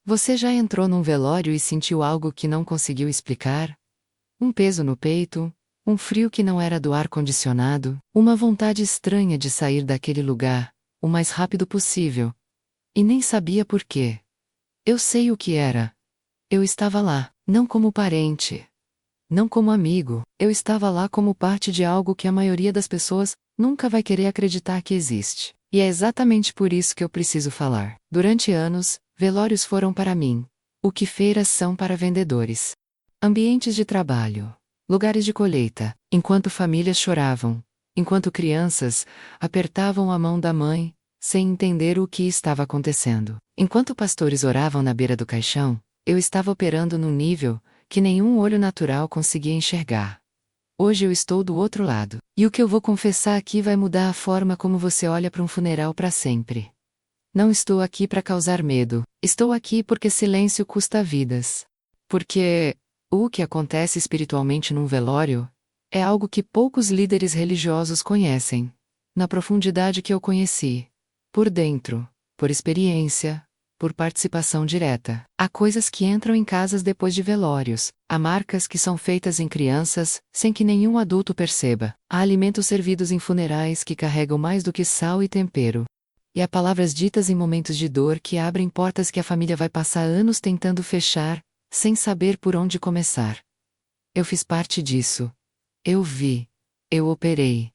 Você já entrou num velório e sentiu algo que não conseguiu explicar? Um peso no peito, um frio que não era do ar-condicionado, uma vontade estranha de sair daquele lugar, o mais rápido possível. E nem sabia por quê. Eu sei o que era. Eu estava lá, não como parente, não como amigo, eu estava lá como parte de algo que a maioria das pessoas nunca vai querer acreditar que existe. E é exatamente por isso que eu preciso falar. Durante anos, velórios foram para mim o que feiras são para vendedores. Ambientes de trabalho, lugares de colheita, enquanto famílias choravam, enquanto crianças apertavam a mão da mãe, sem entender o que estava acontecendo. Enquanto pastores oravam na beira do caixão, eu estava operando num nível que nenhum olho natural conseguia enxergar. Hoje eu estou do outro lado, e o que eu vou confessar aqui vai mudar a forma como você olha para um funeral para sempre. Não estou aqui para causar medo, estou aqui porque silêncio custa vidas. Porque o que acontece espiritualmente num velório é algo que poucos líderes religiosos conhecem, na profundidade que eu conheci, por dentro, por experiência, por participação direta. Há coisas que entram em casas depois de velórios, há marcas que são feitas em crianças, sem que nenhum adulto perceba, há alimentos servidos em funerais que carregam mais do que sal e tempero. E há palavras ditas em momentos de dor que abrem portas que a família vai passar anos tentando fechar, sem saber por onde começar. Eu fiz parte disso. Eu vi. Eu operei.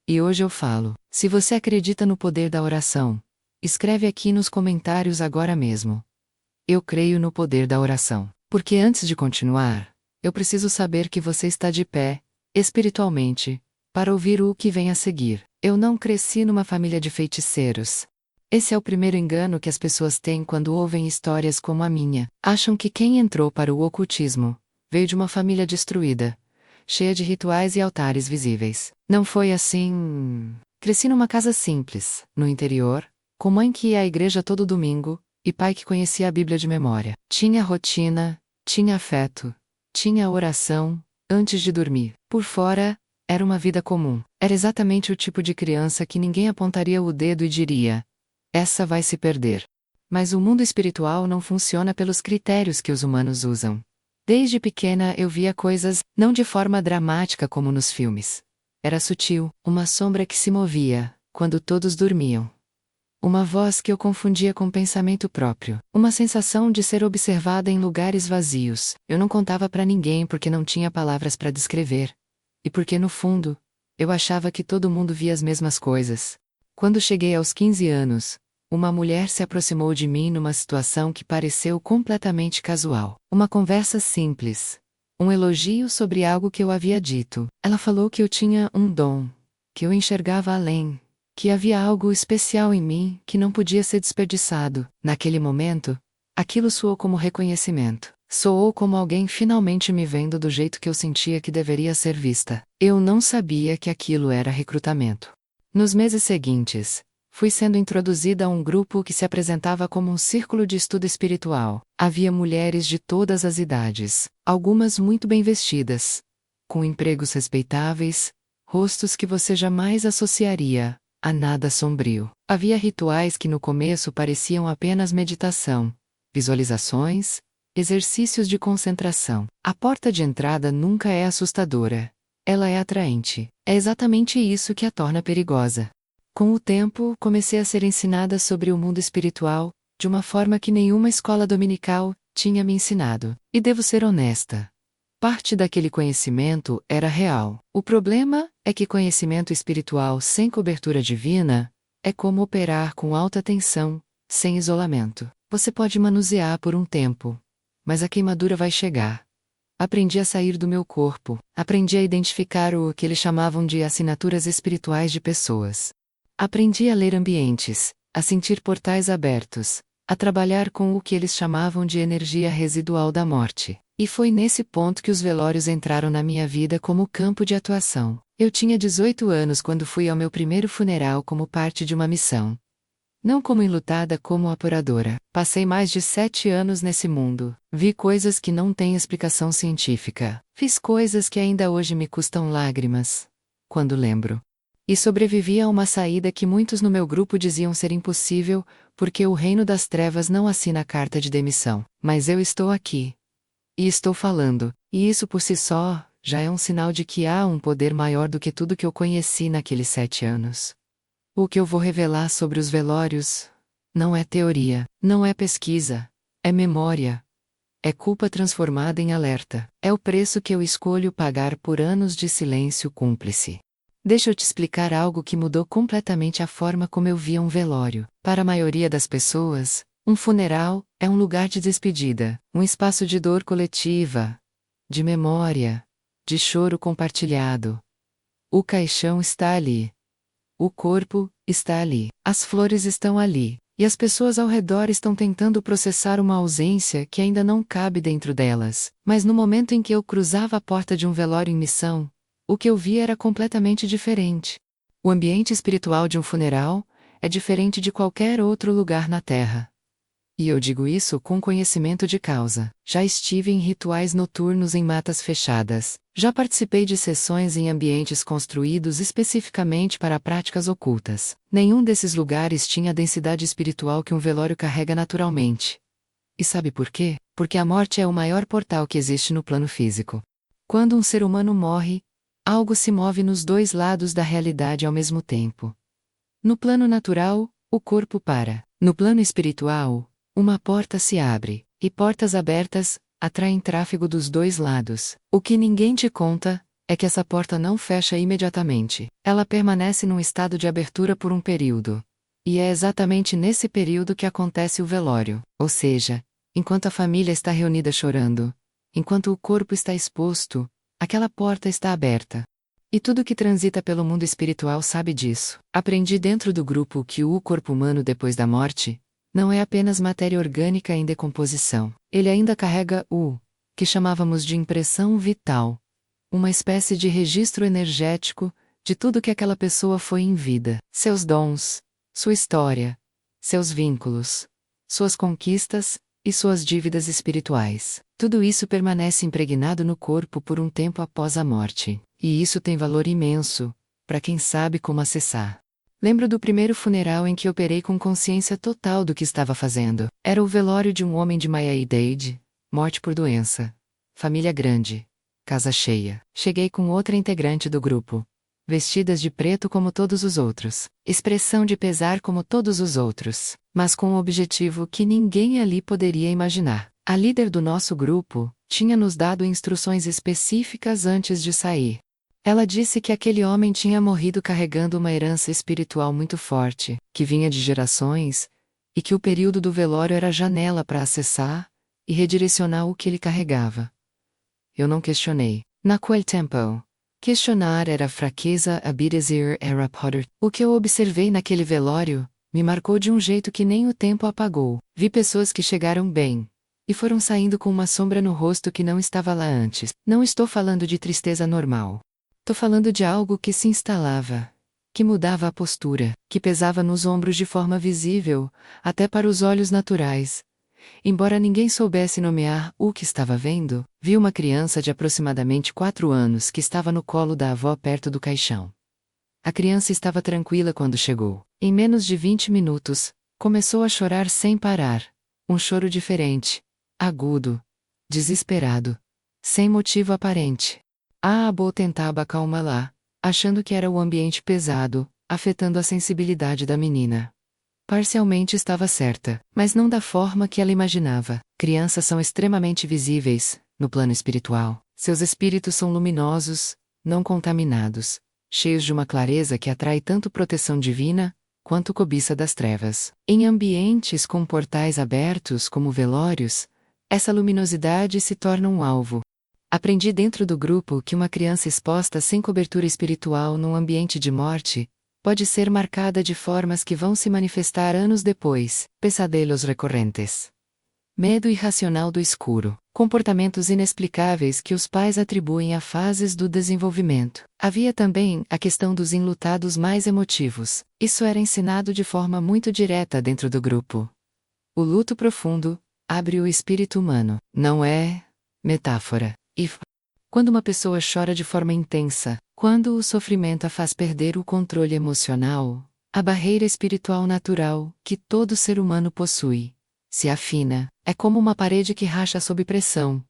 E hoje eu falo. Se você acredita no poder da oração, escreve aqui nos comentários agora mesmo. Eu creio no poder da oração. Porque antes de continuar, eu preciso saber que você está de pé, espiritualmente, para ouvir o que vem a seguir. Eu não cresci numa família de feiticeiros. Esse é o primeiro engano que as pessoas têm quando ouvem histórias como a minha. Acham que quem entrou para o ocultismo veio de uma família destruída, cheia de rituais e altares visíveis. Não foi assim. Cresci numa casa simples, no interior, com mãe que ia à igreja todo domingo, e pai que conhecia a Bíblia de memória. Tinha rotina, tinha afeto, tinha oração, antes de dormir. Por fora, era uma vida comum. Era exatamente o tipo de criança que ninguém apontaria o dedo e diria: essa vai se perder. Mas o mundo espiritual não funciona pelos critérios que os humanos usam. Desde pequena eu via coisas, não de forma dramática como nos filmes. Era sutil, uma sombra que se movia, quando todos dormiam. Uma voz que eu confundia com pensamento próprio. Uma sensação de ser observada em lugares vazios. Eu não contava para ninguém porque não tinha palavras para descrever. E porque no fundo, eu achava que todo mundo via as mesmas coisas. Quando cheguei aos 15 anos, uma mulher se aproximou de mim numa situação que pareceu completamente casual. Uma conversa simples. Um elogio sobre algo que eu havia dito. Ela falou que eu tinha um dom, que eu enxergava além, que havia algo especial em mim que não podia ser desperdiçado. Naquele momento, aquilo soou como reconhecimento. Soou como alguém finalmente me vendo do jeito que eu sentia que deveria ser vista. Eu não sabia que aquilo era recrutamento. Nos meses seguintes, fui sendo introduzida a um grupo que se apresentava como um círculo de estudo espiritual. Havia mulheres de todas as idades, algumas muito bem vestidas, com empregos respeitáveis, rostos que você jamais associaria a nada sombrio. Havia rituais que no começo pareciam apenas meditação, visualizações, exercícios de concentração. A porta de entrada nunca é assustadora. Ela é atraente. É exatamente isso que a torna perigosa. Com o tempo, comecei a ser ensinada sobre o mundo espiritual, de uma forma que nenhuma escola dominical tinha me ensinado. E devo ser honesta. Parte daquele conhecimento era real. O problema é que conhecimento espiritual sem cobertura divina é como operar com alta tensão, sem isolamento. Você pode manusear por um tempo, mas a queimadura vai chegar. Aprendi a sair do meu corpo, aprendi a identificar o que eles chamavam de assinaturas espirituais de pessoas. Aprendi a ler ambientes, a sentir portais abertos, a trabalhar com o que eles chamavam de energia residual da morte. E foi nesse ponto que os velórios entraram na minha vida como campo de atuação. Eu tinha 18 anos quando fui ao meu primeiro funeral como parte de uma missão. Não como enlutada, como apuradora. Passei mais de 7 anos nesse mundo. Vi coisas que não têm explicação científica. Fiz coisas que ainda hoje me custam lágrimas, quando lembro. E sobrevivi a uma saída que muitos no meu grupo diziam ser impossível, Porque o reino das trevas não assina a carta de demissão. Mas eu estou aqui. E estou falando, e isso por si só, já é um sinal de que há um poder maior do que tudo que eu conheci naqueles 7 anos. O que eu vou revelar sobre os velórios não é teoria, não é pesquisa, é memória. É culpa transformada em alerta. É o preço que eu escolho pagar por anos de silêncio cúmplice. Deixa eu te explicar algo que mudou completamente a forma como eu via um velório. Para a maioria das pessoas, um funeral é um lugar de despedida, um espaço de dor coletiva, de memória, de choro compartilhado. O caixão está ali. O corpo está ali. As flores estão ali. E as pessoas ao redor estão tentando processar uma ausência que ainda não cabe dentro delas. Mas no momento em que eu cruzava a porta de um velório em missão, o que eu via era completamente diferente. O ambiente espiritual de um funeral é diferente de qualquer outro lugar na Terra. E eu digo isso com conhecimento de causa. Já estive em rituais noturnos em matas fechadas. Já participei de sessões em ambientes construídos especificamente para práticas ocultas. Nenhum desses lugares tinha a densidade espiritual que um velório carrega naturalmente. E sabe por quê? Porque a morte é o maior portal que existe no plano físico. Quando um ser humano morre, algo se move nos dois lados da realidade ao mesmo tempo. No plano natural, o corpo para. No plano espiritual, uma porta se abre, e portas abertas atraem tráfego dos dois lados. O que ninguém te conta é que essa porta não fecha imediatamente. Ela permanece num estado de abertura por um período. E é exatamente nesse período que acontece o velório. Ou seja, enquanto a família está reunida chorando, enquanto o corpo está exposto, aquela porta está aberta. E tudo que transita pelo mundo espiritual sabe disso. Aprendi dentro do grupo que o corpo humano depois da morte não é apenas matéria orgânica em decomposição. Ele ainda carrega o que chamávamos de impressão vital, uma espécie de registro energético de tudo que aquela pessoa foi em vida, seus dons, sua história, seus vínculos, suas conquistas e suas dívidas espirituais. Tudo isso permanece impregnado no corpo por um tempo após a morte. E isso tem valor imenso para quem sabe como acessar. Lembro do primeiro funeral em que operei com consciência total do que estava fazendo. Era o velório de um homem de Miami-Dade, morte por doença. Família grande. Casa cheia. Cheguei com outra integrante do grupo. Vestidas de preto como todos os outros. Expressão de pesar como todos os outros. Mas com um objetivo que ninguém ali poderia imaginar. A líder do nosso grupo tinha nos dado instruções específicas antes de sair. Ela disse que aquele homem tinha morrido carregando uma herança espiritual muito forte, que vinha de gerações, e que o período do velório era a janela para acessar e redirecionar o que ele carregava. Eu não questionei. Naquele tempo, questionar era fraqueza, obedecer era poder. O que eu observei naquele velório me marcou de um jeito que nem o tempo apagou. Vi pessoas que chegaram bem e foram saindo com uma sombra no rosto que não estava lá antes. Não estou falando de tristeza normal. Tô falando de algo que se instalava, que mudava a postura, que pesava nos ombros de forma visível, até para os olhos naturais. Embora ninguém soubesse nomear o que estava vendo, vi uma criança de aproximadamente 4 anos que estava no colo da avó perto do caixão. A criança estava tranquila quando chegou. Em menos de 20 minutos, começou a chorar sem parar. Um choro diferente, agudo, desesperado, sem motivo aparente. A avó tentava acalmá-la, achando que era o ambiente pesado, afetando a sensibilidade da menina. Parcialmente estava certa, mas não da forma que ela imaginava. Crianças são extremamente visíveis, no plano espiritual. Seus espíritos são luminosos, não contaminados, cheios de uma clareza que atrai tanto proteção divina, quanto cobiça das trevas. Em ambientes com portais abertos como velórios, essa luminosidade se torna um alvo. Aprendi dentro do grupo que uma criança exposta sem cobertura espiritual num ambiente de morte pode ser marcada de formas que vão se manifestar anos depois. Pesadelos recorrentes. Medo irracional do escuro. Comportamentos inexplicáveis que os pais atribuem a fases do desenvolvimento. Havia também a questão dos enlutados mais emotivos. Isso era ensinado de forma muito direta dentro do grupo. O luto profundo abre o espírito humano. Não é metáfora. Quando uma pessoa chora de forma intensa, quando o sofrimento a faz perder o controle emocional, A barreira espiritual natural, que todo ser humano possui, se afina, é como uma parede que racha sob pressão.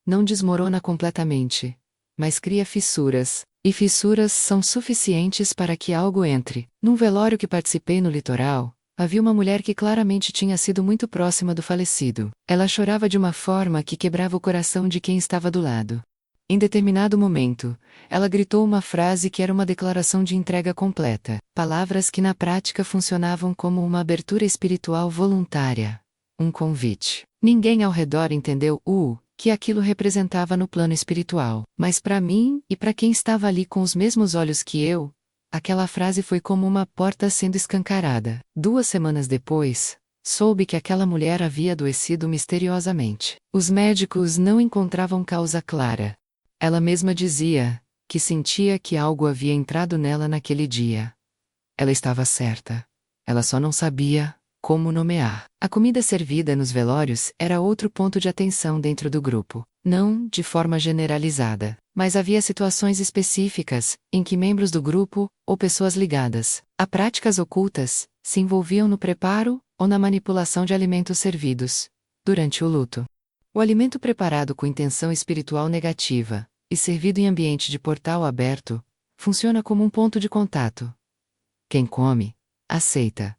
Não desmorona completamente, mas cria fissuras, e fissuras são suficientes para que algo entre. Num velório que participei no litoral, havia uma mulher que claramente tinha sido muito próxima do falecido. Ela chorava de uma forma que quebrava o coração de quem estava do lado. Em determinado momento, ela gritou uma frase que era uma declaração de entrega completa, palavras que na prática funcionavam como uma abertura espiritual voluntária, um convite. Ninguém ao redor entendeu o que aquilo representava no plano espiritual, mas para mim e para quem estava ali com os mesmos olhos que eu, aquela frase foi como uma porta sendo escancarada. 2 semanas depois, soube que aquela mulher havia adoecido misteriosamente. Os médicos não encontravam causa clara. Ela mesma dizia que sentia que algo havia entrado nela naquele dia. Ela estava certa. Ela só não sabia como nomear. A comida servida nos velórios era outro ponto de atenção dentro do grupo. Não de forma generalizada, mas havia situações específicas em que membros do grupo, ou pessoas ligadas a práticas ocultas, se envolviam no preparo ou na manipulação de alimentos servidos durante o luto. O alimento preparado com intenção espiritual negativa e servido em ambiente de portal aberto funciona como um ponto de contato. Quem come, aceita.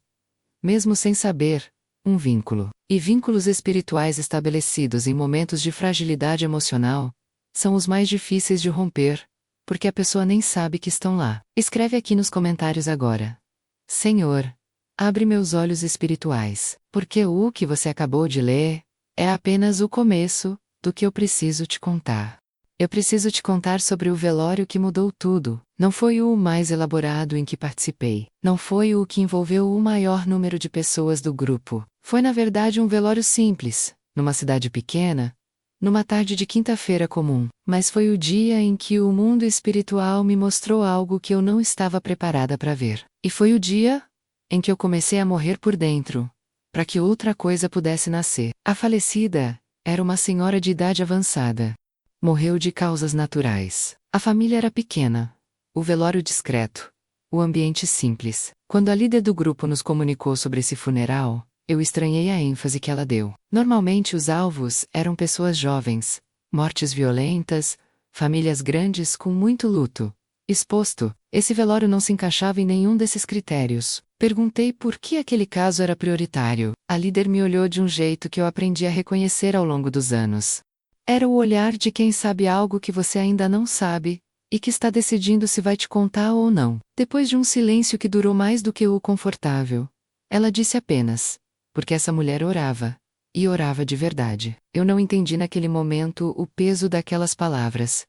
Mesmo sem saber, um vínculo. E vínculos espirituais estabelecidos em momentos de fragilidade emocional são os mais difíceis de romper, porque a pessoa nem sabe que estão lá. Escreve aqui nos comentários agora. Senhor, abre meus olhos espirituais, porque o que você acabou de ler é apenas o começo do que eu preciso te contar. Eu preciso te contar sobre o velório que mudou tudo. Não foi o mais elaborado em que participei. Não foi o que envolveu o maior número de pessoas do grupo. Foi na verdade um velório simples, numa cidade pequena, numa tarde de quinta-feira comum. Mas foi o dia em que o mundo espiritual me mostrou algo que eu não estava preparada para ver. E foi o dia em que eu comecei a morrer por dentro, para que outra coisa pudesse nascer. A falecida era uma senhora de idade avançada. Morreu de causas naturais. A família era pequena. O velório discreto. O ambiente simples. Quando a líder do grupo nos comunicou sobre esse funeral, eu estranhei a ênfase que ela deu. Normalmente os alvos eram pessoas jovens, mortes violentas, famílias grandes com muito luto. Exposto, esse velório não se encaixava em nenhum desses critérios. Perguntei por que aquele caso era prioritário. A líder me olhou de um jeito que eu aprendi a reconhecer ao longo dos anos. Era o olhar de quem sabe algo que você ainda não sabe, e que está decidindo se vai te contar ou não. Depois de um silêncio que durou mais do que o confortável, ela disse apenas, porque essa mulher orava, e orava de verdade. Eu não entendi naquele momento o peso daquelas palavras.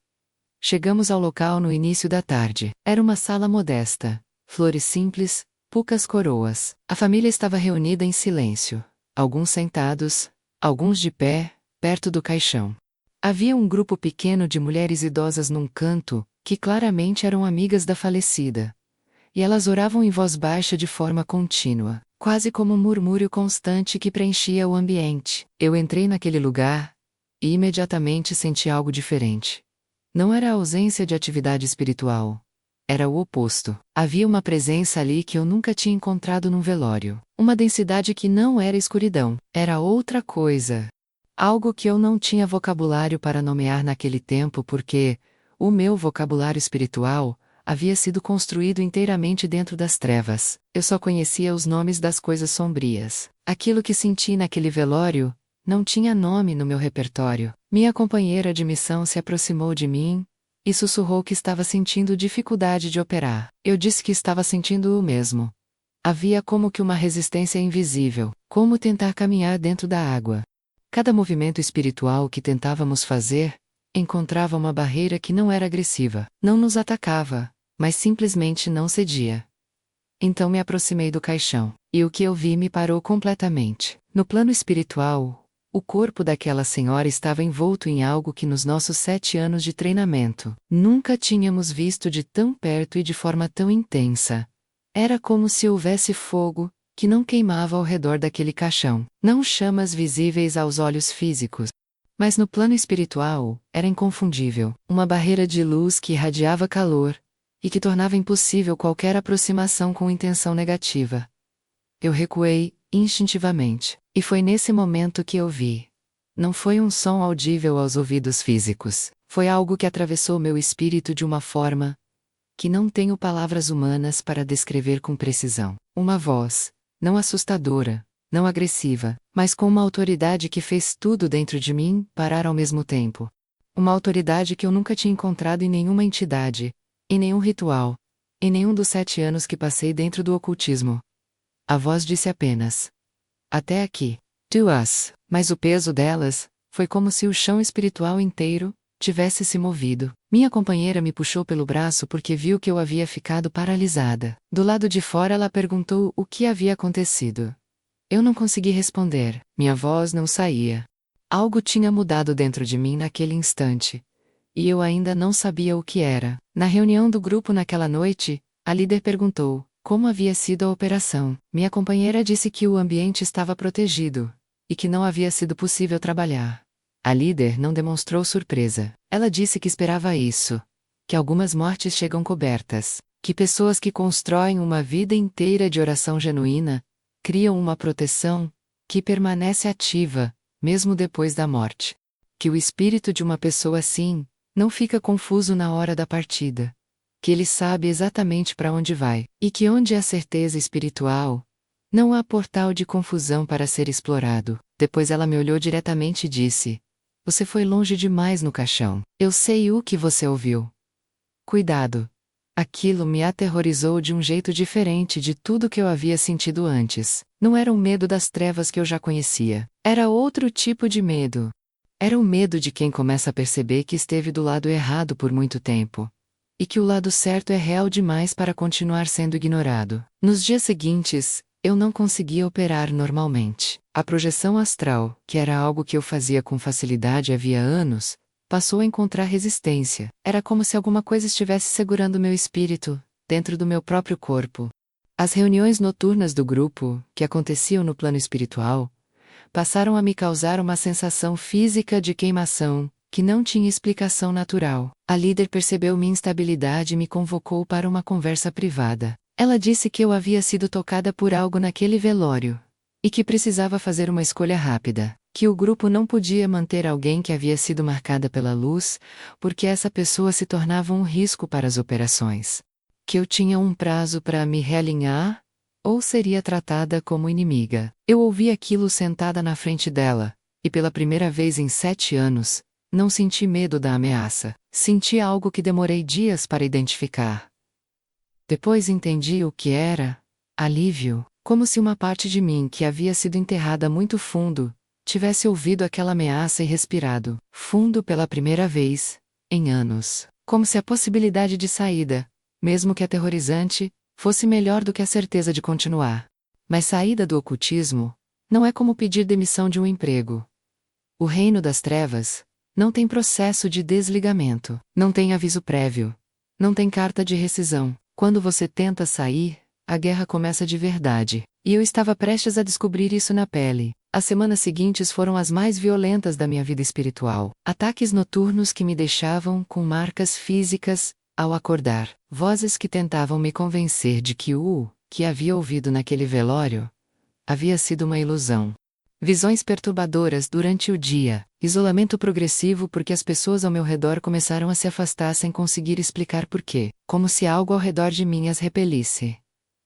Chegamos ao local no início da tarde. Era uma sala modesta, flores simples, poucas coroas. A família estava reunida em silêncio, alguns sentados, alguns de pé, perto do caixão. Havia um grupo pequeno de mulheres idosas num canto, que claramente eram amigas da falecida. E elas oravam em voz baixa de forma contínua, quase como um murmúrio constante que preenchia o ambiente. Eu entrei naquele lugar, e imediatamente senti algo diferente. Não era a ausência de atividade espiritual. Era o oposto. Havia uma presença ali que eu nunca tinha encontrado num velório. Uma densidade que não era escuridão. Era outra coisa. Algo que eu não tinha vocabulário para nomear naquele tempo porque o meu vocabulário espiritual havia sido construído inteiramente dentro das trevas. Eu só conhecia os nomes das coisas sombrias. Aquilo que senti naquele velório não tinha nome no meu repertório. Minha companheira de missão se aproximou de mim e sussurrou que estava sentindo dificuldade de operar. Eu disse que estava sentindo o mesmo. Havia como que uma resistência invisível, como tentar caminhar dentro da água. Cada movimento espiritual que tentávamos fazer encontrava uma barreira que não era agressiva, não nos atacava, mas simplesmente não cedia. Então me aproximei do caixão, e o que eu vi me parou completamente. No plano espiritual, o corpo daquela senhora estava envolto em algo que nos nossos 7 anos de treinamento nunca tínhamos visto de tão perto e de forma tão intensa. Era como se houvesse fogo que não queimava ao redor daquele caixão, não chamas visíveis aos olhos físicos. Mas no plano espiritual, era inconfundível, uma barreira de luz que irradiava calor, e que tornava impossível qualquer aproximação com intenção negativa. Eu recuei, instintivamente, e foi nesse momento que eu vi. Não foi um som audível aos ouvidos físicos, foi algo que atravessou meu espírito de uma forma que não tenho palavras humanas para descrever com precisão. Uma voz, não assustadora, não agressiva, mas com uma autoridade que fez tudo dentro de mim parar ao mesmo tempo. Uma autoridade que eu nunca tinha encontrado em nenhuma entidade, em nenhum ritual, em nenhum dos 7 anos que passei dentro do ocultismo. A voz disse apenas: até aqui. To us. Mas o peso delas foi como se o chão espiritual inteiro tivesse se movido. Minha companheira me puxou pelo braço porque viu que eu havia ficado paralisada. Do lado de fora ela perguntou o que havia acontecido. Eu não consegui responder, minha voz não saía. Algo tinha mudado dentro de mim naquele instante. E eu ainda não sabia o que era. Na reunião do grupo naquela noite, a líder perguntou como havia sido a operação. Minha companheira disse que o ambiente estava protegido e que não havia sido possível trabalhar. A líder não demonstrou surpresa. Ela disse que esperava isso, que algumas mortes chegam cobertas, que pessoas que constroem uma vida inteira de oração genuína criam uma proteção que permanece ativa, mesmo depois da morte. Que o espírito de uma pessoa assim não fica confuso na hora da partida. Que ele sabe exatamente para onde vai, e que onde há certeza espiritual, não há portal de confusão para ser explorado. Depois ela me olhou diretamente e disse: você foi longe demais no caixão. Eu sei o que você ouviu. Cuidado. Aquilo me aterrorizou de um jeito diferente de tudo que eu havia sentido antes. Não era o medo das trevas que eu já conhecia. Era outro tipo de medo. Era o medo de quem começa a perceber que esteve do lado errado por muito tempo. E que o lado certo é real demais para continuar sendo ignorado. Nos dias seguintes, eu não conseguia operar normalmente. A projeção astral, que era algo que eu fazia com facilidade havia anos, passou a encontrar resistência. Era como se alguma coisa estivesse segurando meu espírito, dentro do meu próprio corpo. As reuniões noturnas do grupo, que aconteciam no plano espiritual, passaram a me causar uma sensação física de queimação, que não tinha explicação natural. A líder percebeu minha instabilidade e me convocou para uma conversa privada. Ela disse que eu havia sido tocada por algo naquele velório, e que precisava fazer uma escolha rápida, que o grupo não podia manter alguém que havia sido marcada pela luz, porque essa pessoa se tornava um risco para as operações. Que eu tinha um prazo para me realinhar, ou seria tratada como inimiga. Eu ouvi aquilo sentada na frente dela, e pela primeira vez em 7 anos, não senti medo da ameaça. Senti algo que demorei dias para identificar. Depois entendi o que era: alívio, como se uma parte de mim que havia sido enterrada muito fundo, tivesse ouvido aquela ameaça e respirado fundo pela primeira vez, em anos. Como se a possibilidade de saída, mesmo que aterrorizante, fosse melhor do que a certeza de continuar. Mas saída do ocultismo não é como pedir demissão de um emprego. O reino das trevas não tem processo de desligamento, não tem aviso prévio, não tem carta de rescisão. Quando você tenta sair, a guerra começa de verdade. E eu estava prestes a descobrir isso na pele. As semanas seguintes foram as mais violentas da minha vida espiritual. Ataques noturnos que me deixavam com marcas físicas ao acordar. Vozes que tentavam me convencer de que o que havia ouvido naquele velório havia sido uma ilusão. Visões perturbadoras durante o dia. Isolamento progressivo porque as pessoas ao meu redor começaram a se afastar sem conseguir explicar porquê, como se algo ao redor de mim as repelisse.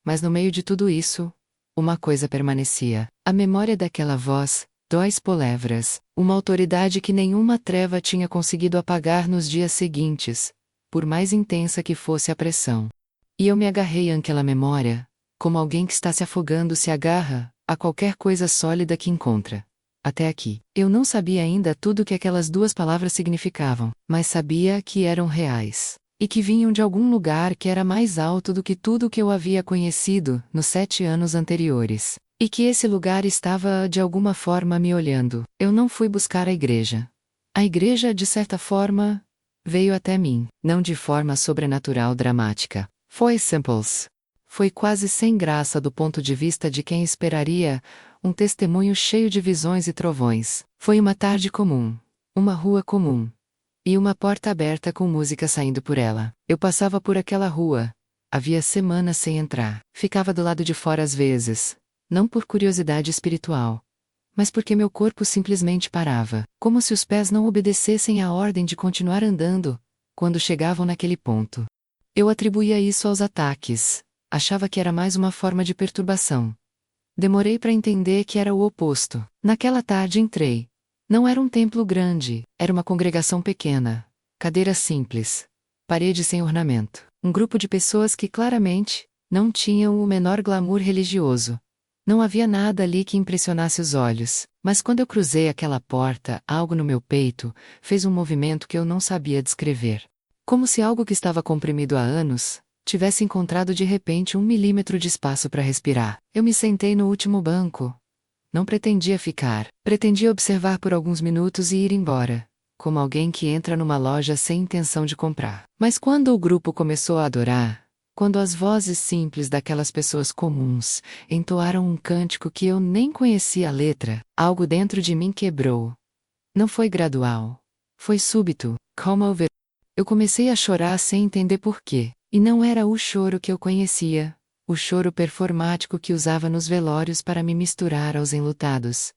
Mas no meio de tudo isso, uma coisa permanecia: a memória daquela voz, Dois Polevras, uma autoridade que nenhuma treva tinha conseguido apagar nos dias seguintes, por mais intensa que fosse a pressão. E eu me agarrei àquela memória, como alguém que está se afogando se agarra a qualquer coisa sólida que encontra. Até aqui, eu não sabia ainda tudo o que aquelas 2 palavras significavam, mas sabia que eram reais, e que vinham de algum lugar que era mais alto do que tudo o que eu havia conhecido nos 7 anos anteriores, e que esse lugar estava de alguma forma me olhando. Eu não fui buscar a igreja. A igreja, de certa forma, veio até mim, não de forma sobrenatural dramática. Foi simples. Foi quase sem graça do ponto de vista de quem esperaria um testemunho cheio de visões e trovões. Foi uma tarde comum, uma rua comum, E uma porta aberta com música saindo por ela. Eu passava por aquela rua. Havia semanas sem entrar. Ficava do lado de fora às vezes. Não por curiosidade espiritual, mas porque meu corpo simplesmente parava, como se os pés não obedecessem à ordem de continuar andando, quando chegavam naquele ponto. Eu atribuía isso aos ataques. Achava que era mais uma forma de perturbação. Demorei para entender que era o oposto. Naquela tarde entrei. Não era um templo grande, era uma congregação pequena. Cadeiras simples. Parede sem ornamento. Um grupo de pessoas que claramente não tinham o menor glamour religioso. Não havia nada ali que impressionasse os olhos, mas quando eu cruzei aquela porta, algo no meu peito fez um movimento que eu não sabia descrever. Como se algo que estava comprimido há anos tivesse encontrado de repente 1 milímetro de espaço para respirar. Eu me sentei no último banco. Não pretendia ficar. Pretendia observar por alguns minutos e ir embora, como alguém que entra numa loja sem intenção de comprar. Mas quando o grupo começou a adorar, quando as vozes simples daquelas pessoas comuns entoaram um cântico que eu nem conhecia a letra, algo dentro de mim quebrou. Não foi gradual. Foi súbito, comover. Eu comecei a chorar sem entender por quê. E não era o choro que eu conhecia, o choro performático que usava nos velórios para me misturar aos enlutados.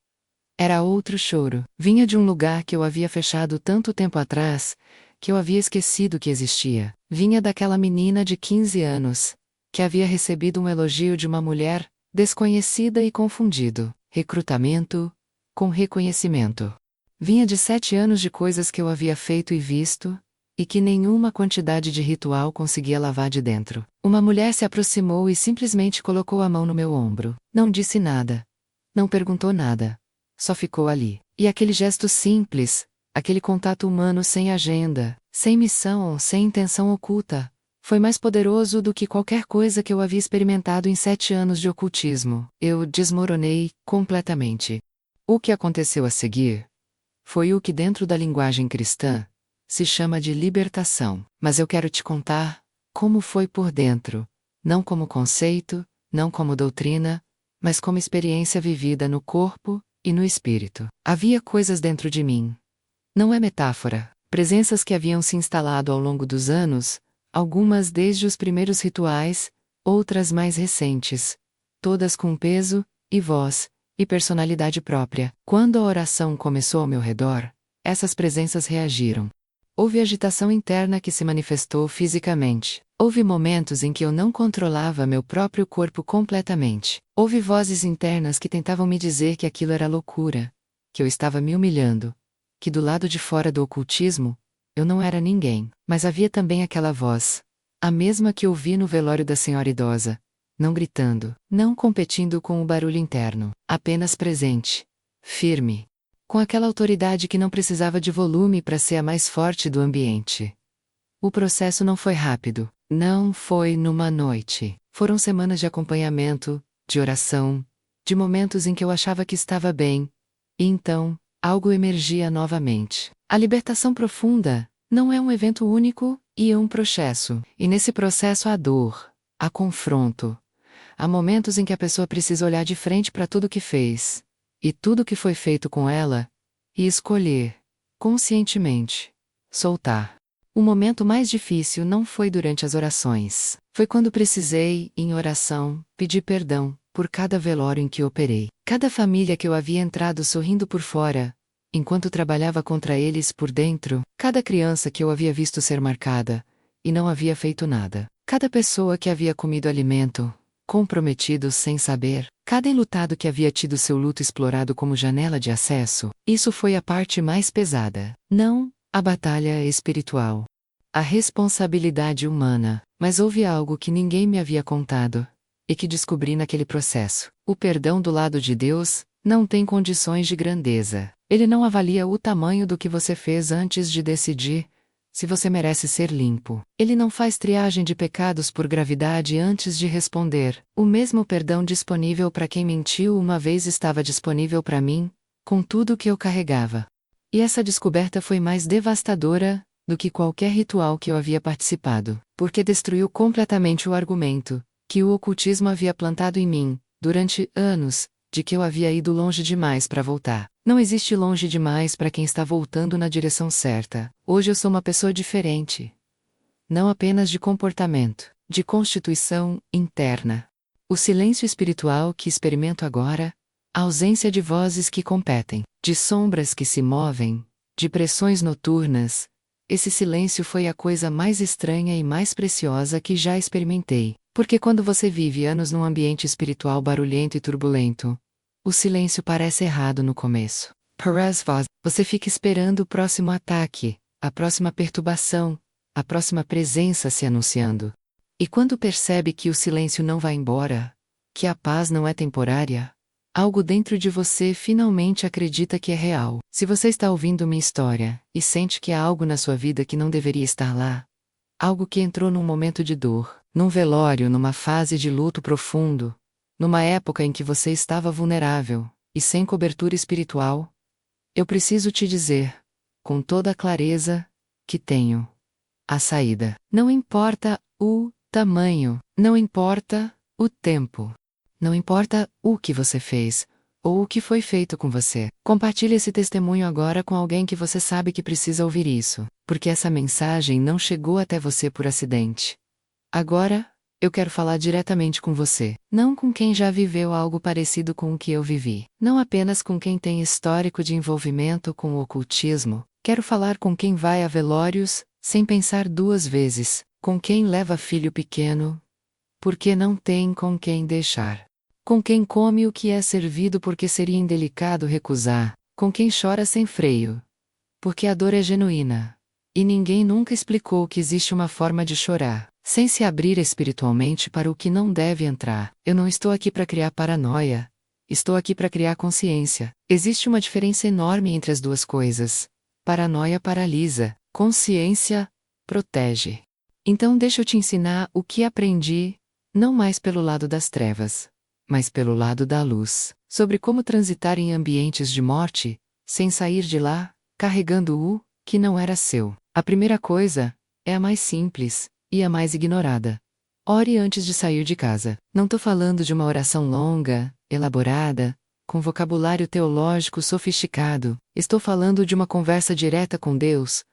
Era outro choro. Vinha de um lugar que eu havia fechado tanto tempo atrás, que eu havia esquecido que existia. Vinha daquela menina de 15 anos, que havia recebido um elogio de uma mulher, desconhecida e confundido. Recrutamento com reconhecimento. Vinha de 7 anos de coisas que eu havia feito e visto, e que nenhuma quantidade de ritual conseguia lavar de dentro. Uma mulher se aproximou e simplesmente colocou a mão no meu ombro. Não disse nada. Não perguntou nada. Só ficou ali. E aquele gesto simples, aquele contato humano sem agenda, sem missão, sem intenção oculta, foi mais poderoso do que qualquer coisa que eu havia experimentado em 7 anos de ocultismo. Eu desmoronei completamente. O que aconteceu a seguir foi o que dentro da linguagem cristã se chama de libertação. Mas eu quero te contar como foi por dentro, não como conceito, não como doutrina, mas como experiência vivida no corpo e no espírito. Havia coisas dentro de mim. Não é metáfora. Presenças que haviam se instalado ao longo dos anos, algumas desde os primeiros rituais, outras mais recentes, todas com peso, e voz, e personalidade própria. Quando a oração começou ao meu redor, essas presenças reagiram. Houve agitação interna que se manifestou fisicamente. Houve momentos em que eu não controlava meu próprio corpo completamente. Houve vozes internas que tentavam me dizer que aquilo era loucura, que eu estava me humilhando, que do lado de fora do ocultismo, eu não era ninguém. Mas havia também aquela voz, a mesma que ouvi no velório da senhora idosa, não gritando, não competindo com o barulho interno, apenas presente, firme, com aquela autoridade que não precisava de volume para ser a mais forte do ambiente. O processo não foi rápido, não foi numa noite. Foram semanas de acompanhamento, de oração, de momentos em que eu achava que estava bem, e então, algo emergia novamente. A libertação profunda não é um evento único, e é um processo. E nesse processo há dor, há confronto. Há momentos em que a pessoa precisa olhar de frente para tudo que fez, e tudo que foi feito com ela, e escolher, conscientemente, soltar. O momento mais difícil não foi durante as orações. Foi quando precisei, em oração, pedir perdão por cada velório em que operei. Cada família que eu havia entrado sorrindo por fora, enquanto trabalhava contra eles por dentro. Cada criança que eu havia visto ser marcada, e não havia feito nada. Cada pessoa que havia comido alimento, comprometido sem saber. Cada enlutado que havia tido seu luto explorado como janela de acesso. Isso foi a parte mais pesada. Não a batalha espiritual. A responsabilidade humana. Mas houve algo que ninguém me havia contado, e que descobri naquele processo. O perdão do lado de Deus não tem condições de grandeza. Ele não avalia o tamanho do que você fez antes de decidir se você merece ser limpo. Ele não faz triagem de pecados por gravidade antes de responder. O mesmo perdão disponível para quem mentiu uma vez estava disponível para mim, com tudo o que eu carregava. E essa descoberta foi mais devastadora do que qualquer ritual que eu havia participado, porque destruiu completamente o argumento que o ocultismo havia plantado em mim, durante anos, de que eu havia ido longe demais para voltar. Não existe longe demais para quem está voltando na direção certa. Hoje eu sou uma pessoa diferente. Não apenas de comportamento, de constituição interna. O silêncio espiritual que experimento agora, a ausência de vozes que competem, de sombras que se movem, de pressões noturnas, esse silêncio foi a coisa mais estranha e mais preciosa que já experimentei. Porque quando você vive anos num ambiente espiritual barulhento e turbulento, o silêncio parece errado no começo. Você fica esperando o próximo ataque, a próxima perturbação, a próxima presença se anunciando. E quando percebe que o silêncio não vai embora, que a paz não é temporária, algo dentro de você finalmente acredita que é real. Se você está ouvindo minha história e sente que há algo na sua vida que não deveria estar lá, algo que entrou num momento de dor, num velório, numa fase de luto profundo, numa época em que você estava vulnerável e sem cobertura espiritual, eu preciso te dizer, com toda a clareza, que tenho a saída. Não importa o tamanho, não importa o tempo, não importa o que você fez ou o que foi feito com você. Compartilhe esse testemunho agora com alguém que você sabe que precisa ouvir isso, porque essa mensagem não chegou até você por acidente. Agora, eu quero falar diretamente com você, não com quem já viveu algo parecido com o que eu vivi, não apenas com quem tem histórico de envolvimento com o ocultismo. Quero falar com quem vai a velórios, sem pensar duas vezes, com quem leva filho pequeno, porque não tem com quem deixar. Com quem come o que é servido porque seria indelicado recusar, com quem chora sem freio. Porque a dor é genuína. E ninguém nunca explicou que existe uma forma de chorar, sem se abrir espiritualmente para o que não deve entrar. Eu não estou aqui para criar paranoia. Estou aqui para criar consciência. Existe uma diferença enorme entre as duas coisas. Paranoia paralisa, consciência protege. Então deixa eu te ensinar o que aprendi, não mais pelo lado das trevas, mas pelo lado da luz, sobre como transitar em ambientes de morte, sem sair de lá, carregando o que não era seu. A primeira coisa é a mais simples e a mais ignorada. Ore antes de sair de casa. Não estou falando de uma oração longa, elaborada, com vocabulário teológico sofisticado. Estou falando de uma conversa direta com Deus,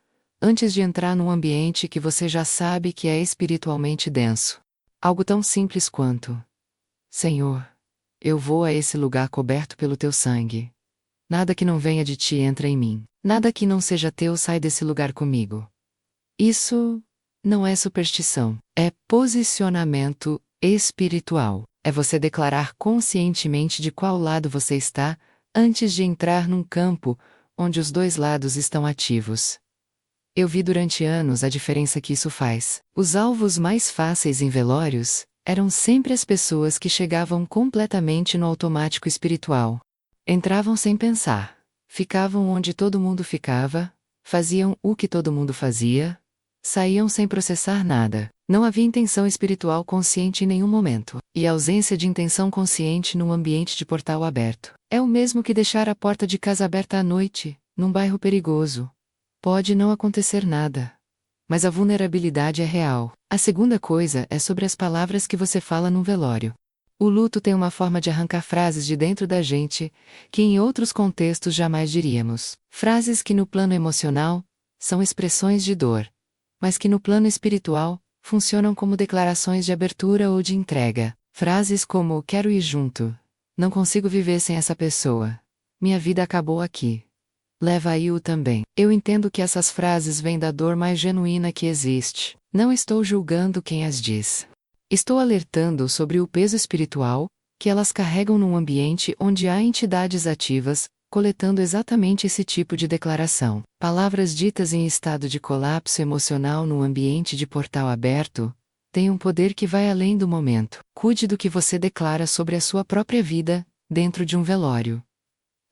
antes de entrar num ambiente que você já sabe que é espiritualmente denso. Algo tão simples quanto: Senhor, eu vou a esse lugar coberto pelo teu sangue. Nada que não venha de ti entra em mim. Nada que não seja teu sai desse lugar comigo. Isso não é superstição, é posicionamento espiritual. É você declarar conscientemente de qual lado você está, antes de entrar num campo onde os dois lados estão ativos. Eu vi durante anos a diferença que isso faz. Os alvos mais fáceis em velórios eram sempre as pessoas que chegavam completamente no automático espiritual. Entravam sem pensar, ficavam onde todo mundo ficava, faziam o que todo mundo fazia, saíam sem processar nada. Não havia intenção espiritual consciente em nenhum momento, e a ausência de intenção consciente num ambiente de portal aberto é o mesmo que deixar a porta de casa aberta à noite, num bairro perigoso. Pode não acontecer nada, mas a vulnerabilidade é real. A segunda coisa é sobre as palavras que você fala num velório. O luto tem uma forma de arrancar frases de dentro da gente, que em outros contextos jamais diríamos. Frases que no plano emocional são expressões de dor, mas que no plano espiritual funcionam como declarações de abertura ou de entrega. Frases como: quero ir junto, não consigo viver sem essa pessoa, minha vida acabou aqui. Leva aí-o também. Eu entendo que essas frases vêm da dor mais genuína que existe. Não estou julgando quem as diz. Estou alertando sobre o peso espiritual que elas carregam num ambiente onde há entidades ativas, coletando exatamente esse tipo de declaração. Palavras ditas em estado de colapso emocional num ambiente de portal aberto têm um poder que vai além do momento. Cuide do que você declara sobre a sua própria vida, dentro de um velório.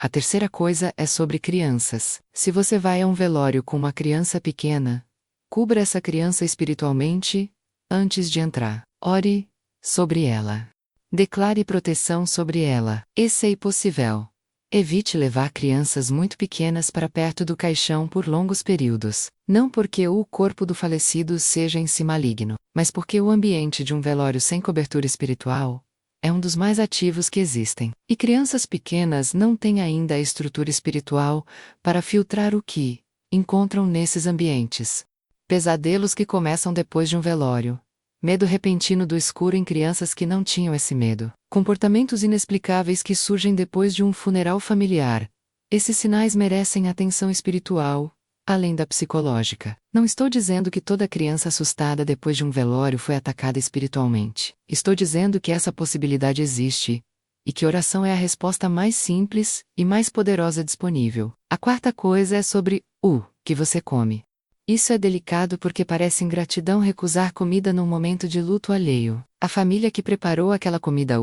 A terceira coisa é sobre crianças. Se você vai a um velório com uma criança pequena, cubra essa criança espiritualmente antes de entrar. Ore sobre ela. Declare proteção sobre ela. Esse é impossível. Evite levar crianças muito pequenas para perto do caixão por longos períodos. Não porque o corpo do falecido seja em si maligno, mas porque o ambiente de um velório sem cobertura espiritual é um dos mais ativos que existem. E crianças pequenas não têm ainda a estrutura espiritual para filtrar o que encontram nesses ambientes. Pesadelos que começam depois de um velório. Medo repentino do escuro em crianças que não tinham esse medo. Comportamentos inexplicáveis que surgem depois de um funeral familiar. Esses sinais merecem atenção espiritual, além da psicológica. Não estou dizendo que toda criança assustada depois de um velório foi atacada espiritualmente. Estou dizendo que essa possibilidade existe, e que oração é a resposta mais simples e mais poderosa disponível. A quarta coisa é sobre o que você come. Isso é delicado porque parece ingratidão recusar comida num momento de luto alheio. A família que preparou aquela comida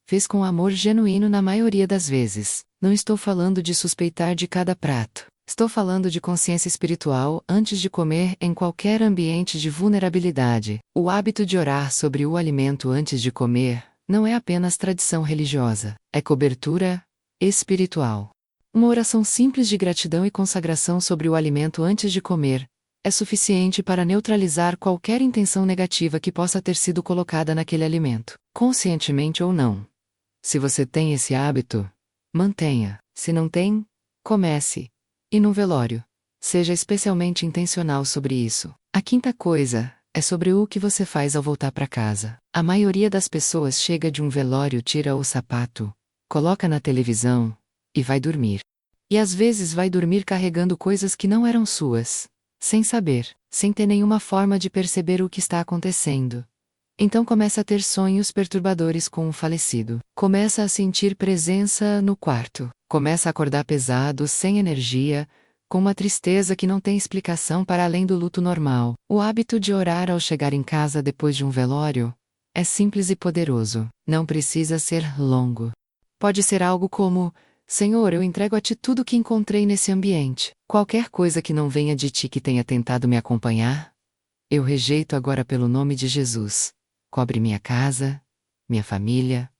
fez com amor genuíno na maioria das vezes. Não estou falando de suspeitar de cada prato. Estou falando de consciência espiritual antes de comer em qualquer ambiente de vulnerabilidade. O hábito de orar sobre o alimento antes de comer não é apenas tradição religiosa, é cobertura espiritual. Uma oração simples de gratidão e consagração sobre o alimento antes de comer é suficiente para neutralizar qualquer intenção negativa que possa ter sido colocada naquele alimento, conscientemente ou não. Se você tem esse hábito, mantenha. Se não tem, comece. E no velório, seja especialmente intencional sobre isso. A quinta coisa é sobre o que você faz ao voltar para casa. A maioria das pessoas chega de um velório, tira o sapato, coloca na televisão e vai dormir. E às vezes vai dormir carregando coisas que não eram suas, sem saber, sem ter nenhuma forma de perceber o que está acontecendo. Então começa a ter sonhos perturbadores com o falecido. Começa a sentir presença no quarto. Começa a acordar pesado, sem energia, com uma tristeza que não tem explicação para além do luto normal. O hábito de orar ao chegar em casa depois de um velório é simples e poderoso. Não precisa ser longo. Pode ser algo como: Senhor, eu entrego a Ti tudo o que encontrei nesse ambiente. Qualquer coisa que não venha de Ti que tenha tentado me acompanhar, eu rejeito agora pelo nome de Jesus. Cobre minha casa, minha família,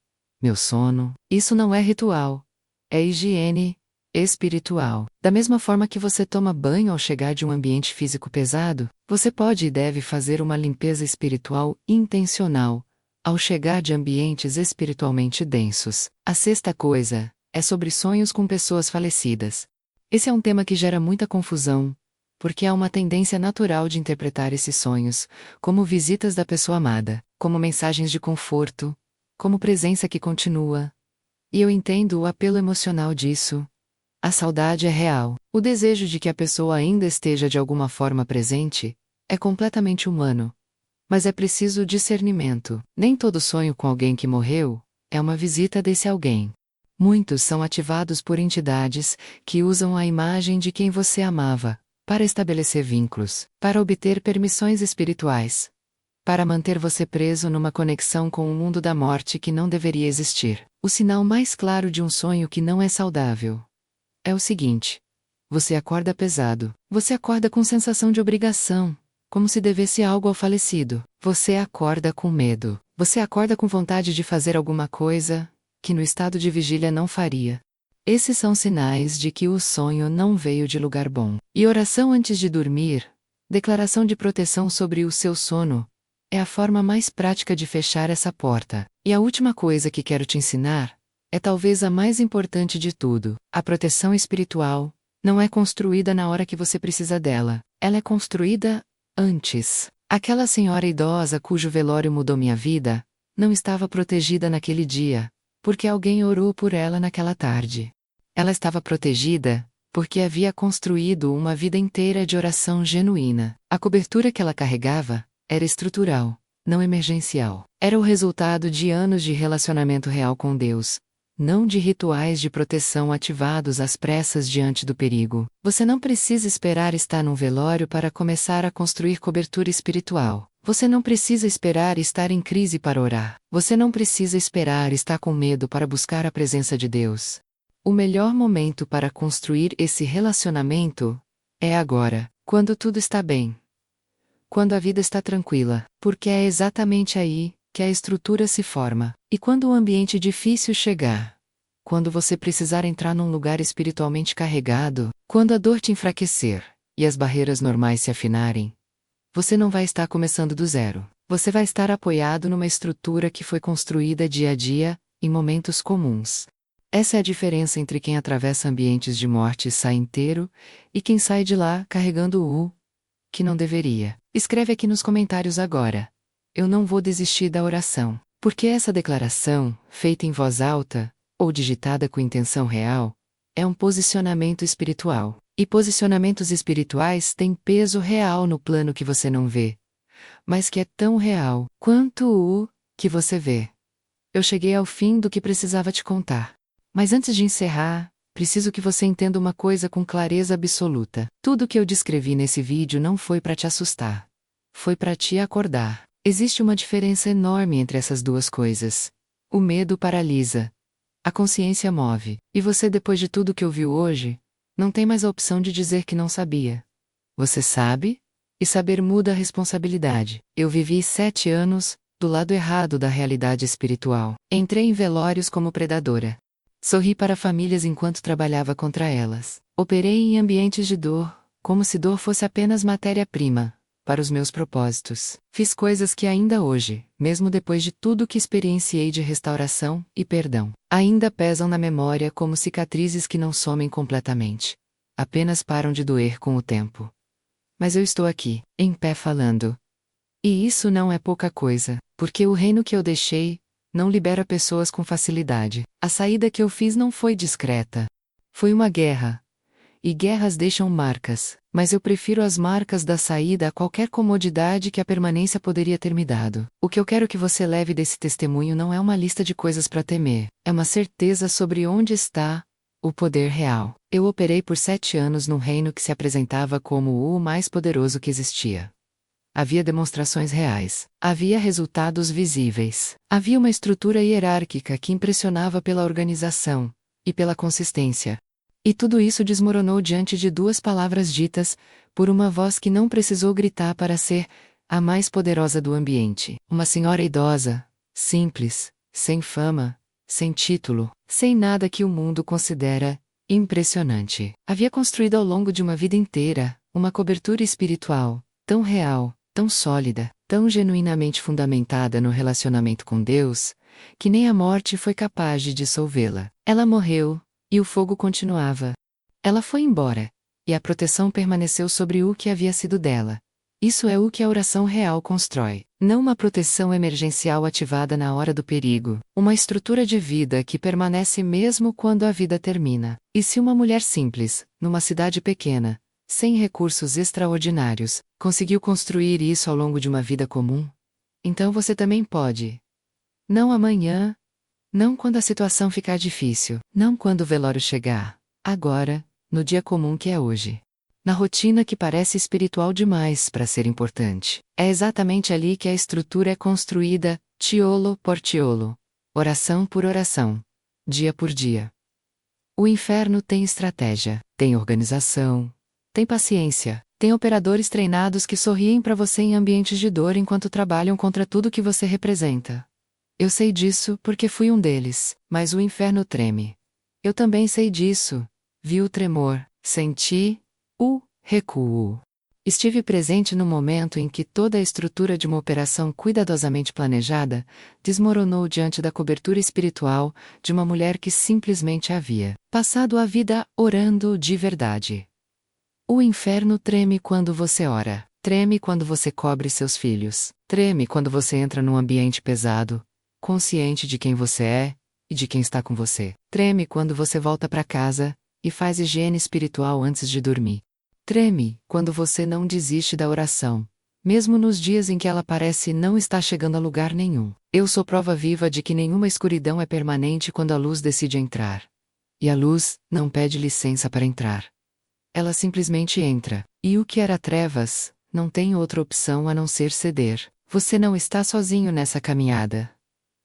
meu sono. Isso não é ritual. É higiene espiritual. Da mesma forma que você toma banho ao chegar de um ambiente físico pesado, você pode e deve fazer uma limpeza espiritual intencional ao chegar de ambientes espiritualmente densos. A sexta coisa é sobre sonhos com pessoas falecidas. Esse é um tema que gera muita confusão, porque há uma tendência natural de interpretar esses sonhos como visitas da pessoa amada, como mensagens de conforto, como presença que continua. E eu entendo o apelo emocional disso. A saudade é real. O desejo de que a pessoa ainda esteja de alguma forma presente é completamente humano. Mas é preciso discernimento. Nem todo sonho com alguém que morreu é uma visita desse alguém. Muitos são ativados por entidades que usam a imagem de quem você amava para estabelecer vínculos, para obter permissões espirituais, para manter você preso numa conexão com o mundo da morte que não deveria existir. O sinal mais claro de um sonho que não é saudável é o seguinte: você acorda pesado, você acorda com sensação de obrigação, como se devesse algo ao falecido. Você acorda com medo, você acorda com vontade de fazer alguma coisa que no estado de vigília não faria. Esses são sinais de que o sonho não veio de lugar bom. E oração antes de dormir, declaração de proteção sobre o seu sono, é a forma mais prática de fechar essa porta. E a última coisa que quero te ensinar é talvez a mais importante de tudo. A proteção espiritual não é construída na hora que você precisa dela. Ela é construída antes. Aquela senhora idosa cujo velório mudou minha vida não estava protegida naquele dia, porque alguém orou por ela naquela tarde. Ela estava protegida porque havia construído uma vida inteira de oração genuína. A cobertura que ela carregava era estrutural, não emergencial. Era o resultado de anos de relacionamento real com Deus, não de rituais de proteção ativados às pressas diante do perigo. Você não precisa esperar estar num velório para começar a construir cobertura espiritual. Você não precisa esperar estar em crise para orar. Você não precisa esperar estar com medo para buscar a presença de Deus. O melhor momento para construir esse relacionamento é agora, quando tudo está bem. Quando a vida está tranquila, porque é exatamente aí que a estrutura se forma. E quando o ambiente difícil chegar, quando você precisar entrar num lugar espiritualmente carregado, quando a dor te enfraquecer e as barreiras normais se afinarem, você não vai estar começando do zero. Você vai estar apoiado numa estrutura que foi construída dia a dia, em momentos comuns. Essa é a diferença entre quem atravessa ambientes de morte e sai inteiro, e quem sai de lá carregando o que não deveria. Escreve aqui nos comentários agora. Eu não vou desistir da oração. Porque essa declaração, feita em voz alta, ou digitada com intenção real, é um posicionamento espiritual. E posicionamentos espirituais têm peso real no plano que você não vê, mas que é tão real quanto o que você vê. Eu cheguei ao fim do que precisava te contar. Mas antes de encerrar, preciso que você entenda uma coisa com clareza absoluta. Tudo que eu descrevi nesse vídeo não foi para te assustar. Foi para te acordar. Existe uma diferença enorme entre essas duas coisas. O medo paralisa. A consciência move. E você, depois de tudo que ouviu hoje, não tem mais a opção de dizer que não sabia. Você sabe? E saber muda a responsabilidade. Eu vivi 7 anos, do lado errado da realidade espiritual. Entrei em velórios como predadora. Sorri para famílias enquanto trabalhava contra elas. Operei em ambientes de dor, como se dor fosse apenas matéria-prima para os meus propósitos. Fiz coisas que ainda hoje, mesmo depois de tudo que experienciei de restauração e perdão, ainda pesam na memória como cicatrizes que não somem completamente. Apenas param de doer com o tempo. Mas eu estou aqui, em pé falando. E isso não é pouca coisa, porque o reino que eu deixei não libera pessoas com facilidade. A saída que eu fiz não foi discreta. Foi uma guerra. E guerras deixam marcas, mas eu prefiro as marcas da saída a qualquer comodidade que a permanência poderia ter me dado. O que eu quero que você leve desse testemunho não é uma lista de coisas para temer, é uma certeza sobre onde está o poder real. Eu operei por 7 anos num reino que se apresentava como o mais poderoso que existia. Havia demonstrações reais. Havia resultados visíveis. Havia uma estrutura hierárquica que impressionava pela organização e pela consistência. E tudo isso desmoronou diante de 2 palavras ditas, por uma voz que não precisou gritar para ser a mais poderosa do ambiente. Uma senhora idosa, simples, sem fama, sem título, sem nada que o mundo considera impressionante. Havia construído ao longo de uma vida inteira uma cobertura espiritual, tão real, tão sólida, tão genuinamente fundamentada no relacionamento com Deus, que nem a morte foi capaz de dissolvê-la. Ela morreu, e o fogo continuava. Ela foi embora, e a proteção permaneceu sobre o que havia sido dela. Isso é o que a oração real constrói. Não uma proteção emergencial ativada na hora do perigo, uma estrutura de vida que permanece mesmo quando a vida termina. E se uma mulher simples, numa cidade pequena, sem recursos extraordinários, conseguiu construir isso ao longo de uma vida comum, então você também pode. Não amanhã, não quando a situação ficar difícil, não quando o velório chegar. Agora, no dia comum que é hoje. Na rotina que parece espiritual demais para ser importante. É exatamente ali que a estrutura é construída, tiolo por tiolo, oração por oração, dia por dia. O inferno tem estratégia, tem organização, tem paciência, tem operadores treinados que sorriem para você em ambientes de dor enquanto trabalham contra tudo que você representa. Eu sei disso porque fui um deles, mas o inferno treme. Eu também sei disso. Vi o tremor, senti o recuo. Estive presente no momento em que toda a estrutura de uma operação cuidadosamente planejada desmoronou diante da cobertura espiritual de uma mulher que simplesmente havia passado a vida orando de verdade. O inferno treme quando você ora, treme quando você cobre seus filhos, treme quando você entra num ambiente pesado, consciente de quem você é e de quem está com você. Treme quando você volta para casa e faz higiene espiritual antes de dormir. Treme quando você não desiste da oração, mesmo nos dias em que ela parece não estar chegando a lugar nenhum. Eu sou prova viva de que nenhuma escuridão é permanente quando a luz decide entrar. E a luz não pede licença para entrar. Ela simplesmente entra, e o que era trevas não tem outra opção a não ser ceder. Você não está sozinho nessa caminhada.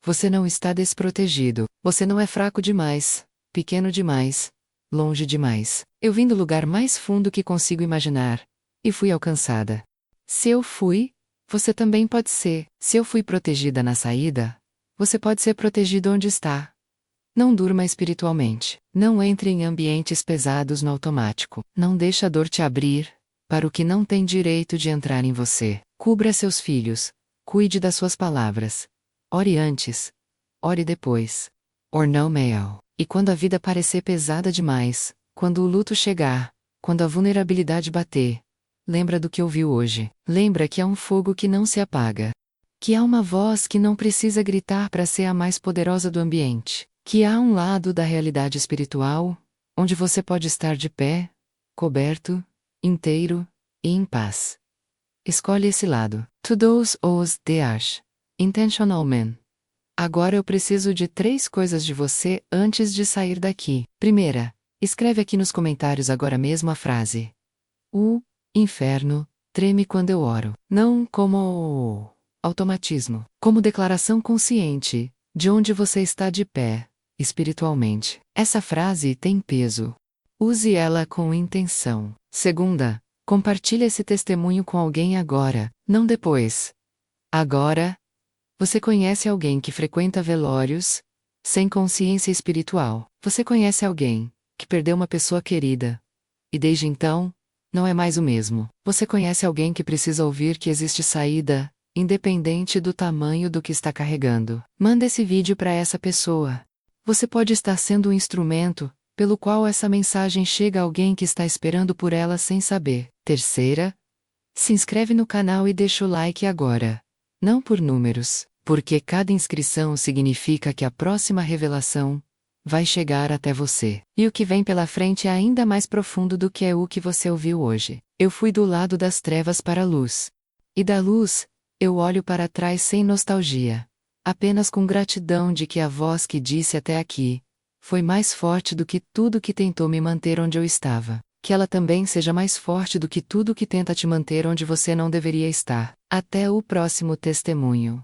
Você não está desprotegido, você não é fraco demais, pequeno demais, longe demais. Eu vim do lugar mais fundo que consigo imaginar, e fui alcançada. Se eu fui, você também pode ser. Se eu fui protegida na saída, você pode ser protegido onde está. Não durma espiritualmente. Não entre em ambientes pesados no automático. Não deixe a dor te abrir para o que não tem direito de entrar em você. Cubra seus filhos. Cuide das suas palavras. Ore antes. Ore depois. Or no mail. E quando a vida parecer pesada demais, quando o luto chegar, quando a vulnerabilidade bater, lembra do que ouviu hoje. Lembra que há um fogo que não se apaga. Que há uma voz que não precisa gritar para ser a mais poderosa do ambiente. Que há um lado da realidade espiritual, onde você pode estar de pé, coberto, inteiro e em paz. Escolhe esse lado. To those os deash. Intentional men. Agora eu preciso de 3 coisas de você antes de sair daqui. Primeira, escreve aqui nos comentários agora mesmo a frase: o inferno treme quando eu oro. Não como automatismo, como declaração consciente de onde você está de pé, espiritualmente. Essa frase tem peso. Use ela com intenção. Segunda, compartilhe esse testemunho com alguém agora, não depois. Agora, você conhece alguém que frequenta velórios, sem consciência espiritual. Você conhece alguém que perdeu uma pessoa querida, e desde então, não é mais o mesmo. Você conhece alguém que precisa ouvir que existe saída, independente do tamanho do que está carregando. Manda esse vídeo para essa pessoa. Você pode estar sendo um instrumento pelo qual essa mensagem chega a alguém que está esperando por ela sem saber. Terceira, se inscreve no canal e deixa o like agora. Não por números, porque cada inscrição significa que a próxima revelação vai chegar até você. E o que vem pela frente é ainda mais profundo do que é o que você ouviu hoje. Eu fui do lado das trevas para a luz. E da luz, eu olho para trás sem nostalgia. Apenas com gratidão de que a voz que disse até aqui foi mais forte do que tudo que tentou me manter onde eu estava. Que ela também seja mais forte do que tudo que tenta te manter onde você não deveria estar. Até o próximo testemunho.